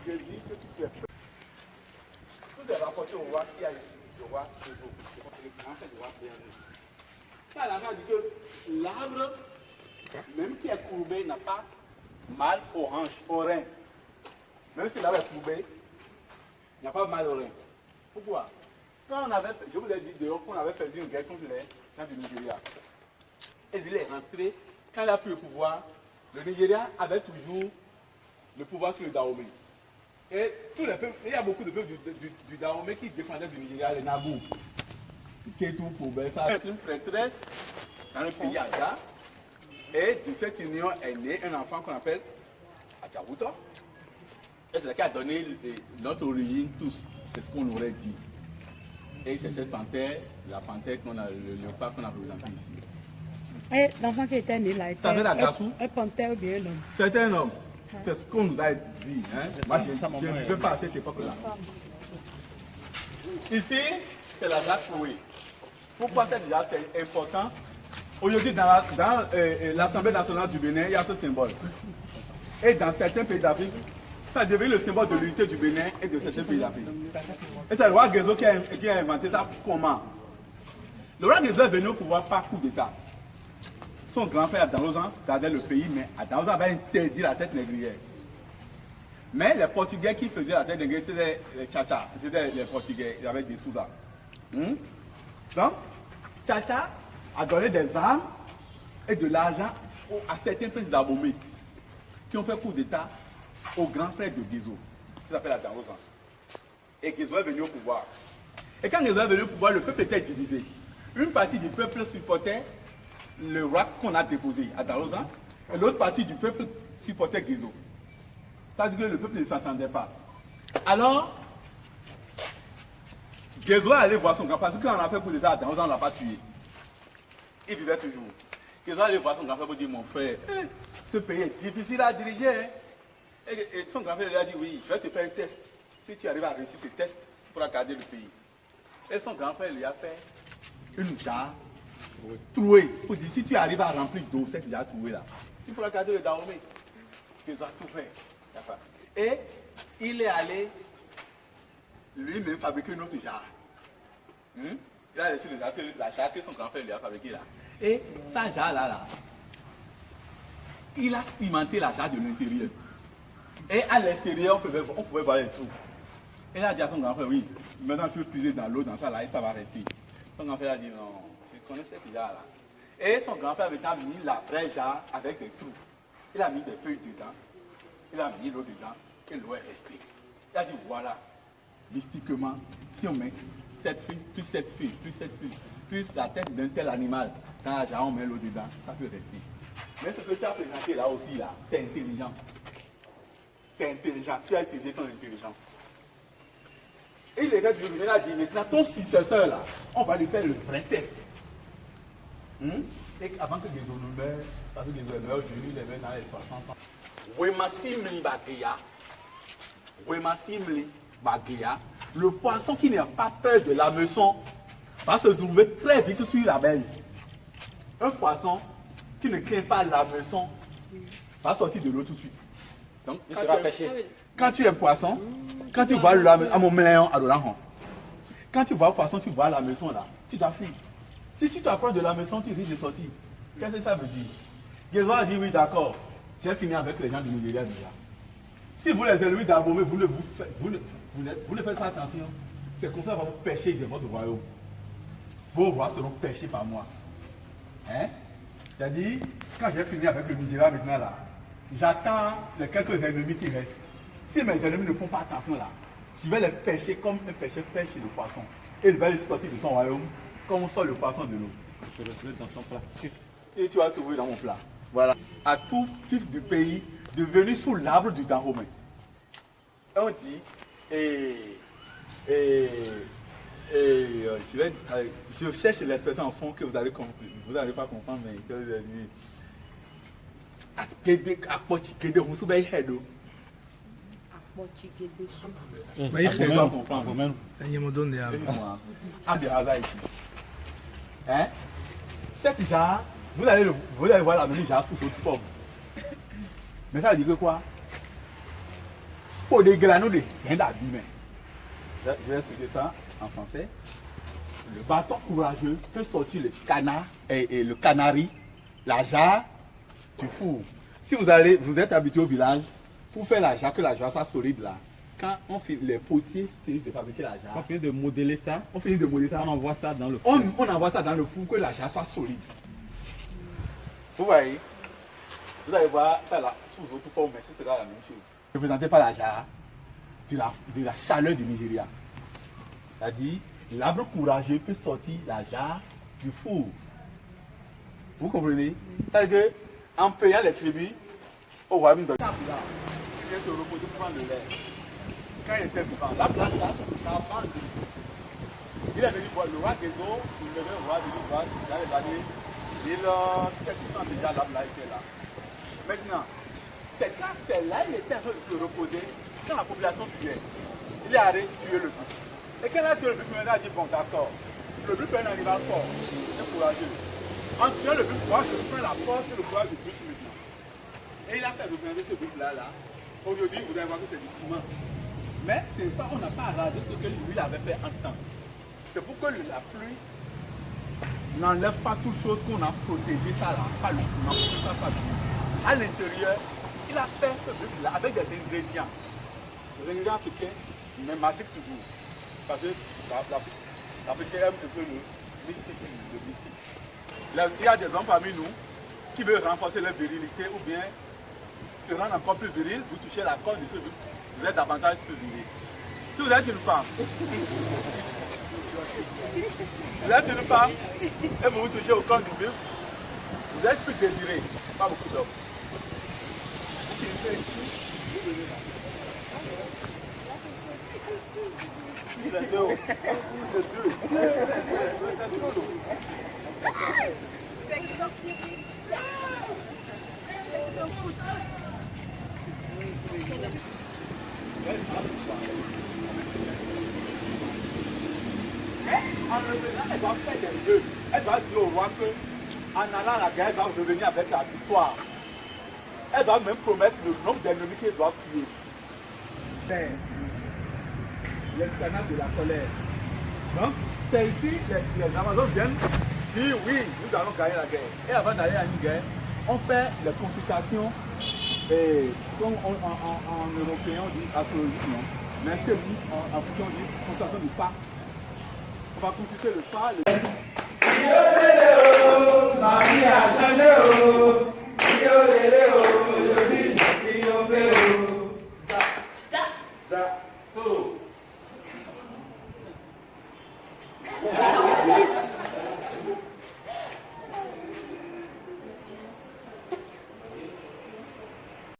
je dis que tu es prêt. Tout est rapporté au roi qui a ici, le roi Togo, le grand frère du roi Bénin. Ça, la dit que l'arbre, même qui est courbé, n'a pas mal aux hanches, aux reins. Même si l'arbre est courbé, il n'y a pas mal aux reins. Pourquoi? Quand on avait, je vous ai dit dehors qu'on avait perdu une guerre contre les gens du Nigeria. Et lui, il est rentré. Quand il a pris le pouvoir, le Nigeria avait toujours le pouvoir sur le Dahomey. Et tous les peuples, il y a beaucoup de peuples du Dahomey qui défendaient du Nigeria, les Nabou. Kétou, Koubé, ça. Une prêtresse dans le pays Adja. Et de cette union est né un enfant qu'on appelle Adjabouto. Et c'est ce qui a donné notre origine tous. C'est ce qu'on aurait dit. Et c'est cette panthère, la panthère qu'on a, le léopard qu'on a présenté ici. Et l'enfant qui était né là était un panthère ou bien un homme? C'est un homme. C'est ce qu'on nous a dit. Hein? Moi, je ne veux pas à cette époque-là. Ici, c'est la jade fouée. Pourquoi cette jade c'est important? Aujourd'hui, dans l'Assemblée nationale du Bénin, il y a ce symbole. Et dans certains pays d'Afrique, ça devient le symbole de l'unité du Bénin et de certains pays d'Afrique. Et c'est le roi Guézo qui a inventé ça. Comment? Le roi Guézo est venu au pouvoir par coup d'État. Son grand-père Adanozan gardait le pays, mais Adanozan avait interdit la tête négrière. Mais les Portugais qui faisaient la tête négrière, c'était les Tchatcha. C'était les Portugais, ils avaient des Souza. Donc, Tchatcha a donné des armes et de l'argent à certains princes d'Abomey qui ont fait coup d'État au grand frère de Guézo, qui s'appelle Adanozan. Et Guézo est venu au pouvoir. Et quand Guézo est venu au pouvoir, le peuple était divisé. Une partie du peuple supportait le roi qu'on a déposé à Adanozan, et l'autre partie du peuple supportait Guézo. C'est-à-dire que le peuple ne s'entendait pas. Alors, Guézo est allé voir son grand frère, parce qu'on a fait coup d'État à Adanozan, on ne l'a pas tué. Il vivait toujours. Guézo est allé voir son grand frère pour dire, mon frère, ce pays est difficile à diriger. Hein? Et son grand frère lui a dit, oui, je vais te faire un test. Si tu arrives à réussir ce test, tu pourras garder le pays. Et son grand frère lui a fait une jarre trouée. Pour dire, si tu arrives à remplir d'eau, cette jarre trouée là, tu pourras garder le Dahomey. Ils ont tout fait. Et il est allé lui-même fabriquer une autre jarre. Il a laissé la jarre que son grand frère lui a fabriquée là. Et sa jarre là, il a cimenté la jarre de l'intérieur. Et à l'extérieur, on pouvait voir les trous. Et il a dit à son grand frère, oui, maintenant je vais puiser dans l'eau, dans ça là, et ça va rester. Son grand frère a dit, non, je connais cette jarre là. Et son grand frère a mis la vraie jarre avec des trous. Il a mis des feuilles dedans, il a mis l'eau dedans, et l'eau est restée. Il a dit, voilà, mystiquement, si on met cette feuille, plus cette feuille, plus cette feuille, plus la tête d'un tel animal, dans la jarre, on met l'eau dedans, ça peut rester. Mais ce que tu as présenté là aussi, là, c'est intelligent. C'est intelligent, tu as utilisé ton intelligence. Et il était venu, il a dit, maintenant ton successeur là, on va lui faire le vrai test. Et avant que Guézo nous meure, parce que Guézo est mort aujourd'hui, il est mort dans les 60 ans. Wemasimli Bagéa, Wemasimli Bagéa, le poisson qui n'a pas peur de l'hameçon, va se trouver très vite sur la berge. Un poisson qui ne craint pas l'hameçon va sortir de l'eau tout de suite. Donc, quand tu es poisson, quand tu vois l'hameçon, à mon méléon, à l'orange, quand tu vois le poisson, tu vois la maison là, tu dois fuir. Si tu t'approches de la maison, tu risques de sortir. Qu'est-ce que ça veut dire? Guézo a dit oui, d'accord, j'ai fini avec les gens du Nigeria déjà. Si vous les ennemis d'Abomey, vous ne faites pas attention, c'est comme ça que vous pêchez de votre royaume. Vos rois seront pêchés par moi. Hein? C'est-à-dire, quand j'ai fini avec le Nigeria maintenant là, j'attends les quelques ennemis qui restent. Si mes ennemis ne font pas attention là, je vais les pêcher comme un pêcheur pêche le poisson. Et il va les sortir de son royaume comme on sort le poisson de l'eau. Je vais le trouver dans son plat. Et tu vas le trouver dans mon plat. Voilà. À tout fils du pays, devenu sous l'arbre du Dahomey. On dit, je cherche l'expression en fond que vous allez comprendre. Vous n'allez pas comprendre, mais que vous allez dire. Cette jarre, vous allez voir la même jarre sous votre forme. Mais ça veut dire que quoi? pour des granos de c'est d'abîmer. Je vais expliquer ça en français. Le bâton courageux peut sortir le canard et le canari, la jarre du four. Si vous êtes habitué au village, pour faire la jarre, que la jarre soit solide là, quand les potiers finissent de fabriquer la jarre, on finit de modeler ça, on envoie ça dans le four. On envoie ça dans le four que la jarre soit solide. Vous voyez? Vous allez voir ça là, sous autre forme, mais c'est la même chose. Représenté par la jarre de la chaleur du Nigeria. C'est-à-dire, l'arbre courageux peut sortir la jarre du four. Vous comprenez? C'est-à-dire qu'en payant les tribus, au royaume de il vient se reposer pour prendre le lait. Quand il était vivant, la place là, ça a vendu. Il est venu voir le roi des eaux, le roi de l'Ivoire, dans les années 1700 déjà, l'arbre là était là. Maintenant, c'est là il était en train de se reposer, quand la population fuyait, il est allé tuer le bœuf. Et quand il a tué le bœuf, il a dit bon d'accord, le bœuf est un animal fort, c'est courageux. En tuant le bœuf, moi je prends la force et le courage du bœuf maintenant. Et il a fait reprendre ce bœuf là. Aujourd'hui, vous allez voir que c'est du ciment. Mais on n'a pas rasé ce que lui avait fait en temps. C'est pour que la pluie n'enlève pas toute chose qu'on a protégé ça là, pas le ciment, pour ça pas bien. À l'intérieur, il a fait ce bœuf là avec des ingrédients. Les ingrédients africains, mais magiques toujours. Parce que l'Africain aime un peu le mystique. Il y a des hommes parmi nous qui veulent renforcer leur virilité ou bien se rendre encore plus viril, vous touchez la corde de ce bœuf, vous êtes davantage plus viril. Si vous êtes une femme, et vous touchez au corps du bœuf, vous êtes plus désiré, pas beaucoup d'hommes. C'est deux. En revenant, elle doit faire des vœux. Elle doit dire au roi qu'en allant à la guerre, elle va revenir avec la victoire. Elle doit même promettre le nombre d'ennemis qu'elle doit tuer. L'incarnat de la colère. Donc, c'est ici les Amazones viennent dire oui, nous allons gagner la guerre. Et avant d'aller à une guerre, on fait les consultations, et comme en européen on dit astrologie, non? Mais chez nous, en africain on dit consultation du phare. On va consulter le phare. Maria Chaneo, ça, solo.